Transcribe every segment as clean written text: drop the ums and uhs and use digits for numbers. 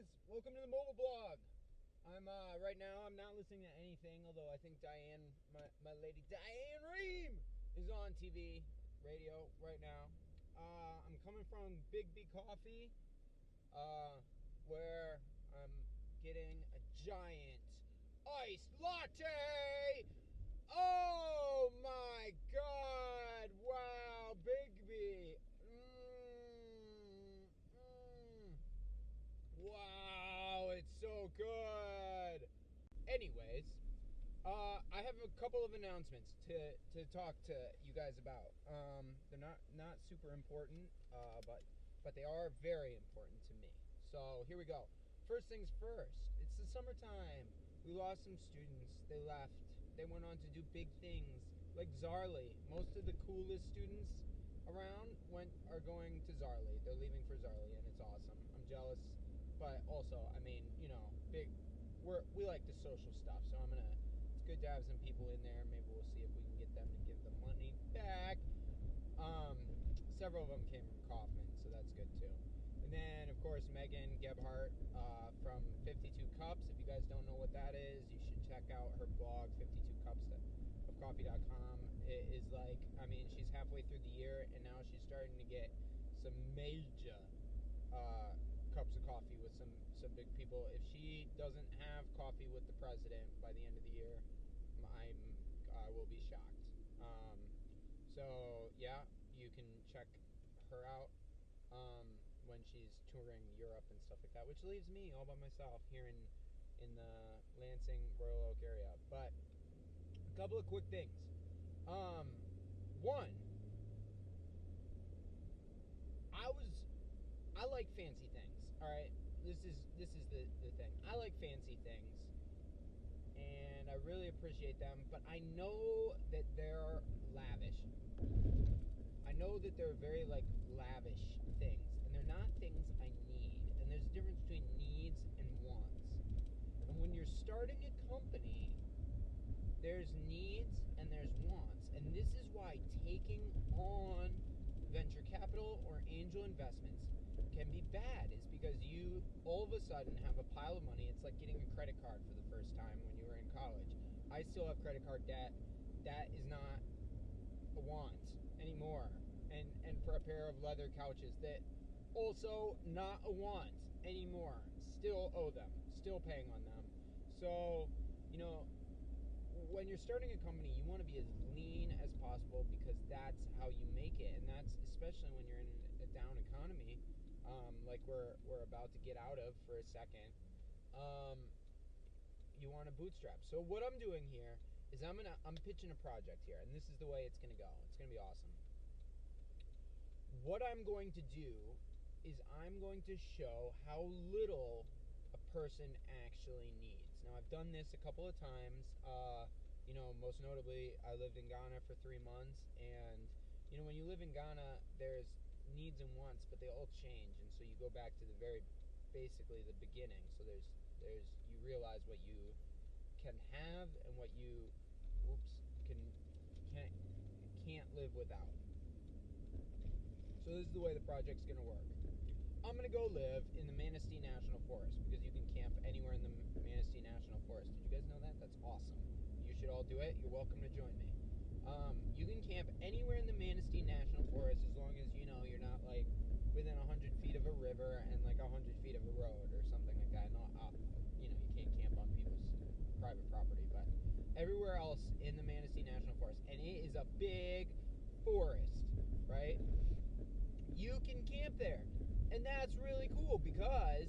guys, welcome to the mobile blog. I'm right now I'm not listening to anything, although I think Diane, my lady Diane Ream, is on TV, radio right now. I'm coming from Big B Coffee, where I'm getting a giant iced latte. Oh my god, wow, Big B. Wow, it's so good. Anyways, I have a couple of announcements to talk to you guys about. They're not super important, but they are very important to me. So here we go. First things first. It's the summertime. We lost some students. They left. They went on to do big things like Zarley. Most of the coolest students around are going to Zarley. They're leaving for Zarley, and it's awesome. I'm jealous. But also, I mean, we like the social stuff, so it's good to have some people in there. Maybe we'll see if we can get them to give the money back. Several of them came from Kaufman, so that's good too. And then, of course, Megan Gebhardt from 52 Cups. If you guys don't know what that is, you should check out her blog, 52cupsofcoffee.com. It is she's halfway through the year, and now she's starting to get some major cups of coffee with some big people. If she doesn't have coffee with the president by the end of the year, I will be shocked. So yeah, you can check her out when she's touring Europe and stuff like that, which leaves me all by myself here in the Lansing Royal Oak area. But a couple of quick things. One, I like fancy things. All right, this is the thing. I like fancy things, and I really appreciate them. But I know that they're lavish. I know that they're very lavish things, and they're not things I need. And there's a difference between needs and wants. And when you're starting a company, there's needs and there's wants. And this is why taking on venture capital or angel investments can be bad, is because you all of a sudden have a pile of money. It's like getting a credit card for the first time when you were in college. I still have credit card debt. That is not a want anymore. And for a pair of leather couches, that also not a want anymore. Still owe them, still paying on them. So, when you're starting a company, you want to be as lean as possible, because that's how you make it. And that's especially when you're in a down economy, like we're about to get out of for a second. You want to bootstrap. So what I'm doing here is I'm pitching a project here, and this is the way it's going to go. It's going to be awesome. What I'm going to do is I'm going to show how little a person actually needs. Now, I've done this a couple of times. Most notably, I lived in Ghana for 3 months, and when you live in Ghana, there's needs and wants, but they all change, and so you go back to basically the beginning. So there's you realize what you can have and what you can't live without. So this is the way the project's going to work. I'm going to go live in the Manistee National Forest, because you can camp anywhere in the Manistee National Forest. Did you guys know that? That's awesome. You should all do it. You're welcome to join me. You can camp anywhere in the Manistee National Forest, as long as you're not within 100 feet of a river and 100 feet of a road or something like that. You can't camp on people's private property, but everywhere else in the Manistee National Forest, and it is a big forest, right? You can camp there. And that's really cool, because,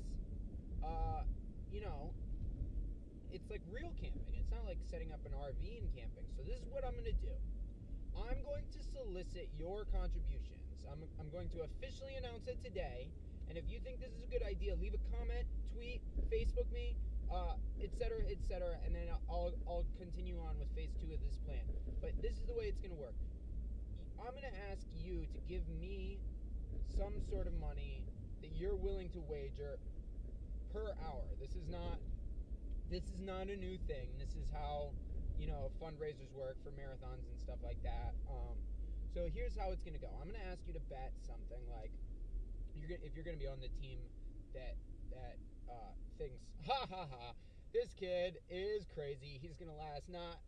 it's like real camping. It's not like setting up an RV and camping. So this is what I'm going to do. I'm going to solicit your contributions. I'm going to officially announce it today. And if you think this is a good idea, leave a comment, tweet, Facebook me, etc., etc. And then I'll continue on with phase 2 of this plan. But this is the way it's going to work. I'm going to ask you to give me some sort of money that you're willing to wager per hour. This is not a new thing. This is how fundraisers work for marathons and stuff like that. So here's how it's going to go. I'm going to ask you to bet something like, if you're going to be on the team that thinks, ha ha ha, this kid is crazy. He's gonna last not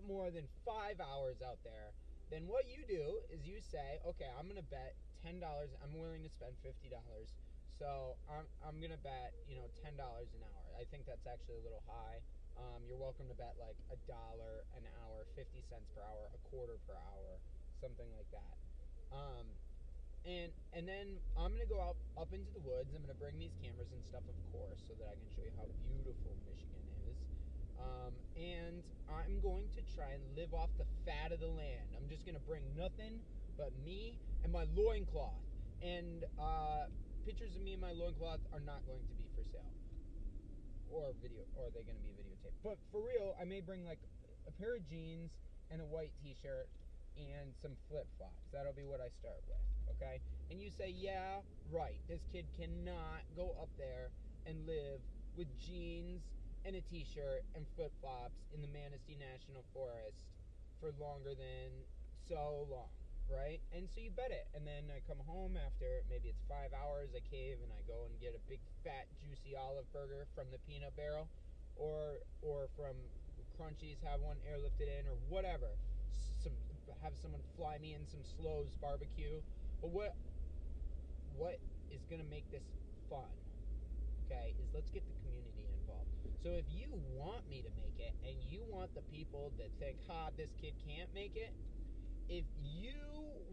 more than 5 hours out there. Then what you do is you say, okay, I'm gonna bet $10. I'm willing to spend $50. So I'm gonna bet $10 an hour. I think that's actually a little high. You're welcome to bet like $1 an hour, 50 cents per hour, a quarter per hour, something like that. And then I'm gonna go out up into the woods. I'm gonna bring these cameras and stuff, of course, so that I can show you how beautiful Michigan is. And I'm going to try and live off the fat of the land. I'm just gonna bring nothing but me and my loincloth. And pictures of me and my loincloth are not going to be for sale. Or are they going to be videotaped? But for real, I may bring like a pair of jeans and a white t-shirt and some flip-flops. That'll be what I start with, okay? And you say, yeah, right, this kid cannot go up there and live with jeans and a t-shirt and flip-flops in the Manistee National Forest for longer than so long, right? And so you bet it. And then I come home after maybe it's 5 hours, I cave and I go and get a big fat juicy olive burger from the peanut barrel, or from Crunchies, have one airlifted in, or whatever. Have someone fly me in some Slows barbecue. But what is gonna make this fun, okay, is let's get the community involved. So if you want me to make it and you want the people that think, this kid can't make it, if you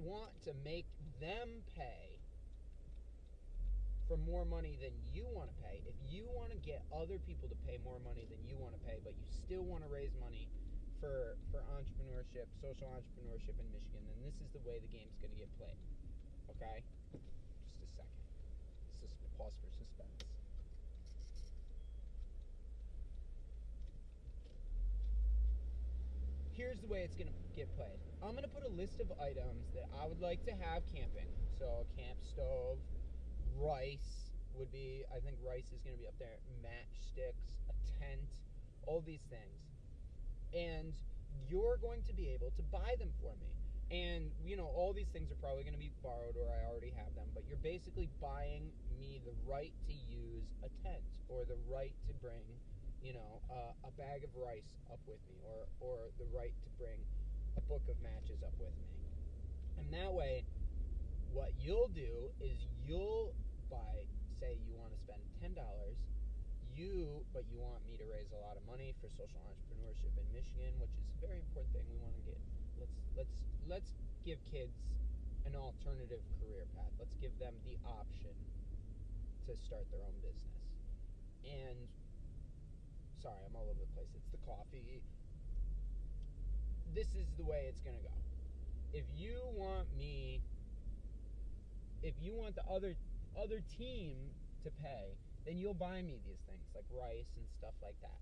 want to make them pay for more money than you want to pay, if you want to get other people to pay more money than you want to pay, but you still want to raise money for entrepreneurship, social entrepreneurship in Michigan, then this is the way the game's going to get played. Okay? Just a second. Pause for suspense. Here's the way it's going to get played. I'm going to put a list of items that I would like to have camping. So a camp stove, rice would be, I think rice is going to be up there, matchsticks, a tent, all these things. And you're going to be able to buy them for me. And, all these things are probably going to be borrowed or I already have them, but you're basically buying me the right to use a tent or the right to bring a bag of rice up with me, or the right to bring a book of matches up with me. And that way, what you'll do is you'll buy, say you want to spend $10, but you want me to raise a lot of money for social entrepreneurship in Michigan, which is a very important thing. We want to get, let's give kids an alternative career path. Let's give them the option to start their own business. And sorry, I'm all over the place. It's the coffee. This is the way it's going to go. If you want the other team to pay, then you'll buy me these things like rice and stuff like that.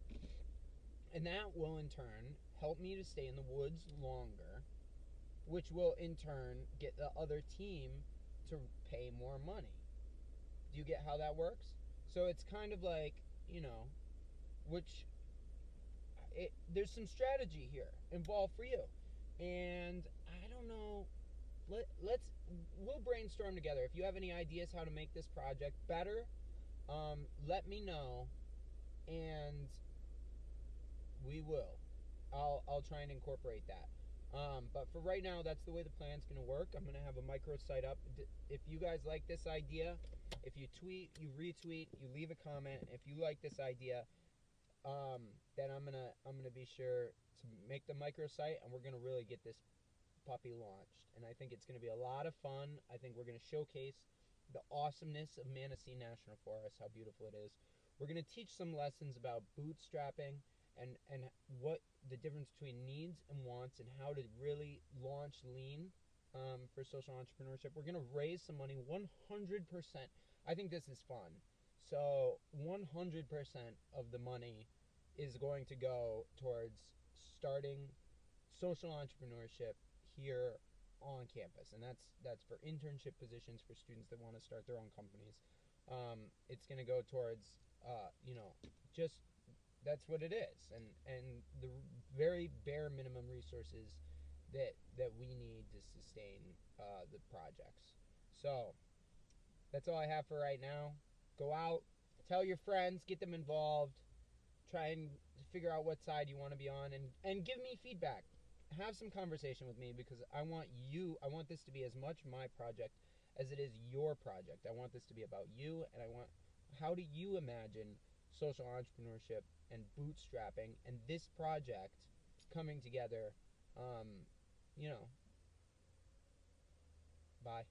And that will in turn help me to stay in the woods longer, which will in turn get the other team to pay more money. Do you get how that works? So it's kind of like, there's some strategy here involved for you. And I don't know, we'll brainstorm together. If you have any ideas how to make this project better, let me know, and we will. I'll try and incorporate that. But for right now, that's the way the plan's going to work. I'm going to have a microsite up. If you guys like this idea, if you tweet, you retweet, you leave a comment. If you like this idea, then I'm gonna be sure to make the microsite, and we're gonna really get this puppy launched. And I think it's gonna be a lot of fun. I think we're gonna showcase the awesomeness of Manistee National Forest, how beautiful it is. We're gonna teach some lessons about bootstrapping and what the difference between needs and wants, and how to really launch lean for social entrepreneurship. We're gonna raise some money, 100%. I think this is fun. So 100% of the money is going to go towards starting social entrepreneurship here on campus, and that's for internship positions for students that want to start their own companies. It's going to go towards just that's what it is, and the very bare minimum resources that we need to sustain the projects. So that's all I have for right now. Go out, Tell your friends, get them involved. Try and figure out what side you want to be on, and give me feedback. Have some conversation with me, because I want this to be as much my project as it is your project. I want this to be about you, and how do you imagine social entrepreneurship and bootstrapping and this project coming together? You know, bye.